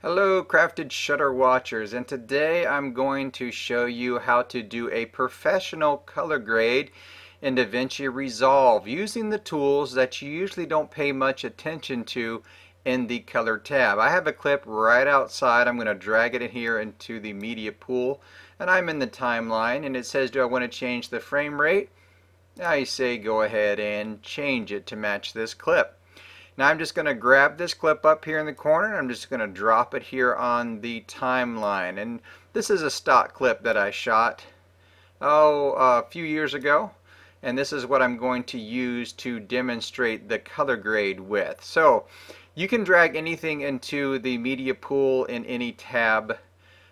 Hello crafted shutter watchers, and today I'm going to show you how to do a professional color grade in Davinci Resolve using the tools that you usually don't pay much attention to in the color tab. I have a clip right outside. I'm going to drag it in here into the media pool, and I'm in the timeline, and it says, do I want to change the frame rate? I say go ahead and change it to match this clip. Now I'm just going to grab this clip up here in the corner, and I'm just going to drop it here on the timeline. And this is a stock clip that I shot a few years ago, and this is what I'm going to use to demonstrate the color grade with. So you can drag anything into the media pool in any tab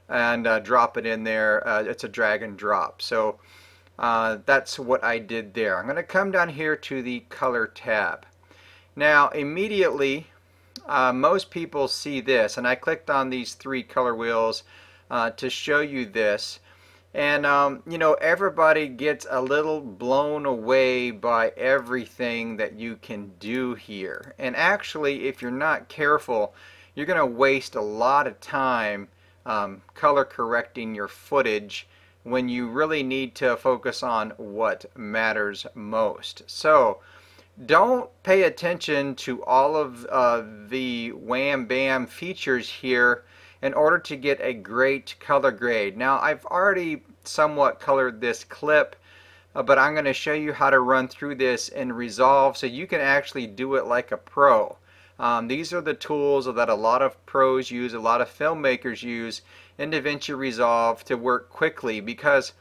and drop it in there. It's a drag and drop. So that's what I did there. I'm going to come down here to the color tab. Now immediately most people see this, and I clicked on these three color wheels to show you this, and you know, everybody gets a little blown away by everything that you can do here. And actually, if you're not careful, you're going to waste a lot of time color correcting your footage when you really need to focus on what matters most. So don't pay attention to all of the wham bam features here in order to get a great color grade. Now I've already somewhat colored this clip, but I'm going to show you how to run through this in Resolve so you can actually do it like a pro. These are the tools that a lot of pros use, a lot of filmmakers use in Davinci Resolve to work quickly, because,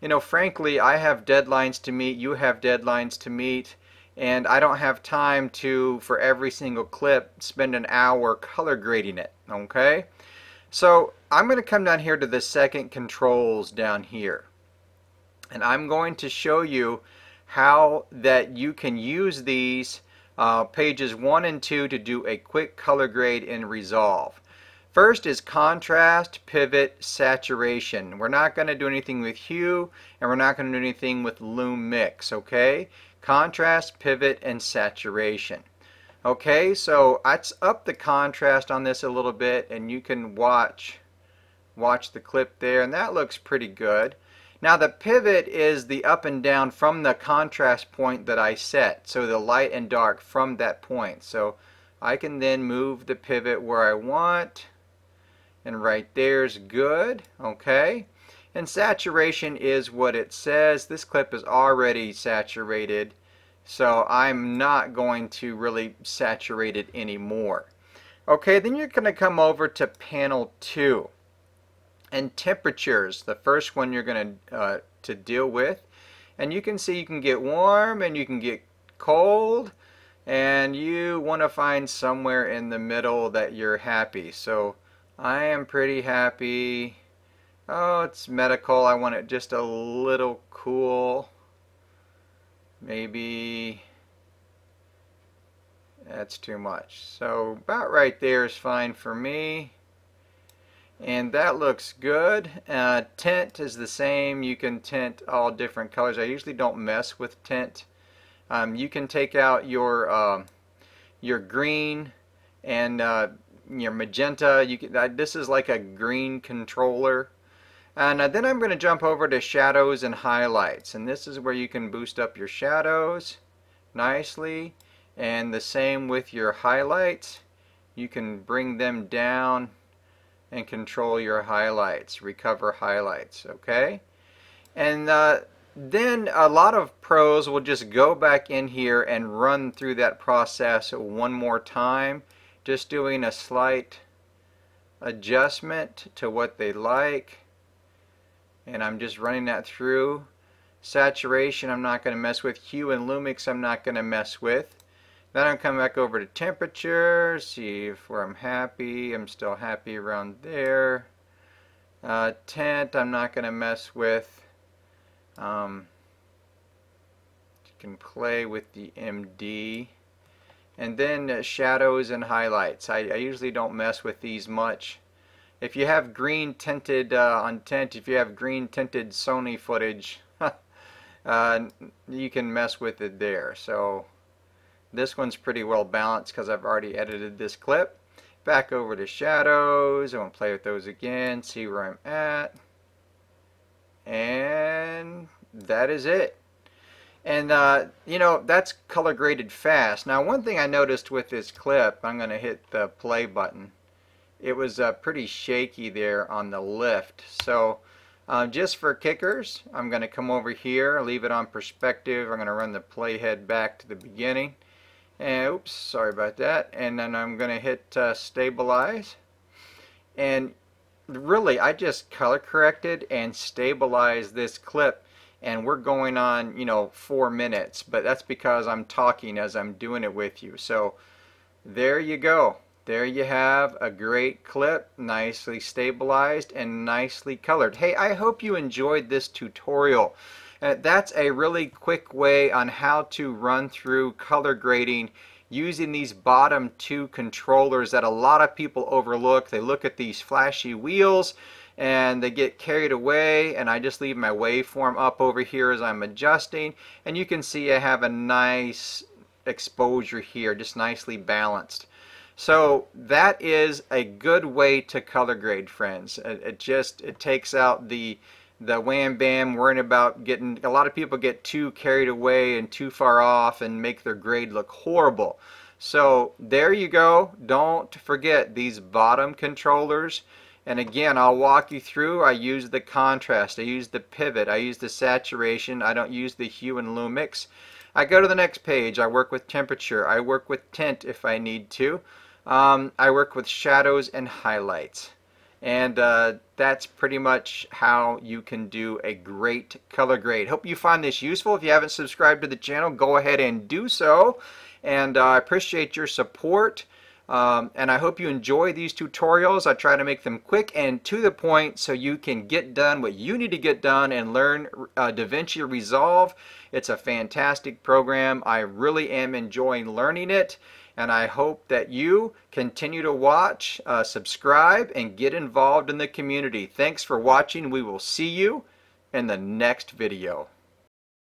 you know, frankly, I have deadlines to meet, you have deadlines to meet, and I don't have time to, for every single clip, spend an hour color grading it. Okay, so I'm going to come down here to the second controls down here, and I'm going to show you how that you can use these pages 1 and 2 to do a quick color grade in Resolve. First is contrast, pivot, saturation. We're not going to do anything with hue, and we're not going to do anything with loom mix. Okay, contrast, pivot, and saturation. Okay, so let's up the contrast on this a little bit, and you can watch the clip there, and that looks pretty good. Now the pivot is the up and down from the contrast point that I set, so the light and dark from that point. So I can then move the pivot where I want, and right there's good. Okay, and saturation is what it says. This clip is already saturated, so I'm not going to really saturate it anymore. Okay, then you're going to come over to panel 2, and temperatures, the first one you're going to deal with. And you can see you can get warm and you can get cold, and you want to find somewhere in the middle that you're happy. So I am pretty happy. Oh, it's medical. I want it just a little cool. Maybe that's too much. So about right there is fine for me. And that looks good. Tint is the same. You can tint all different colors. I usually don't mess with tint. You can take out your green and your magenta. You can, this is like a green controller. And then I'm going to jump over to shadows and highlights, and this is where you can boost up your shadows nicely, and the same with your highlights. You can bring them down and control your highlights, recover highlights. Okay, and then a lot of pros will just go back in here and run through that process one more time, just doing a slight adjustment to what they like. And I'm just running that through. Saturation I'm not going to mess with. Hue and lumix I'm not going to mess with. Then I'm coming back over to temperature, see if where I'm happy. I'm still happy around there. Tint I'm not going to mess with. You can play with the MD. And then shadows and highlights. I usually don't mess with these much. If you have green tinted on tint, if you have green tinted Sony footage, you can mess with it there. So this one's pretty well balanced because I've already edited this clip. Back over to shadows. I want to play with those again, see where I'm at. And that is it. And you know, that's color graded fast. Now one thing I noticed with this clip, I'm going to hit the play button. It was pretty shaky there on the lift. So just for kickers, I'm going to come over here, leave it on perspective. I'm going to run the playhead back to the beginning. And oops, sorry about that. And then I'm going to hit stabilize. And really, I just color corrected and stabilized this clip. And we're going on, you know, 4 minutes. But that's because I'm talking as I'm doing it with you. So there you go. There you have a great clip, nicely stabilized and nicely colored. Hey, I hope you enjoyed this tutorial. That's a really quick way on how to run through color grading using these bottom two controllers that a lot of people overlook. They look at these flashy wheels and they get carried away, and I just leave my waveform up over here as I'm adjusting, and you can see I have a nice exposure here, just nicely balanced. So that is a good way to color grade, friends. It takes out the wham bam worrying about getting. A lot of people get too carried away and too far off and make their grade look horrible. So there you go. Don't forget these bottom controllers. And again, I'll walk you through. I use the contrast, I use the pivot, I use the saturation. I don't use the hue and lumix. I go to the next page. I work with temperature. I work with tint if I need to. I work with shadows and highlights. And that's pretty much how you can do a great color grade. Hope you find this useful. If you haven't subscribed to the channel, go ahead and do so. And I appreciate your support. And I hope you enjoy these tutorials. I try to make them quick and to the point so you can get done what you need to get done and learn Davinci Resolve. It's a fantastic program. I really am enjoying learning it. And I hope that you continue to watch, subscribe, and get involved in the community. Thanks for watching. We will see you in the next video.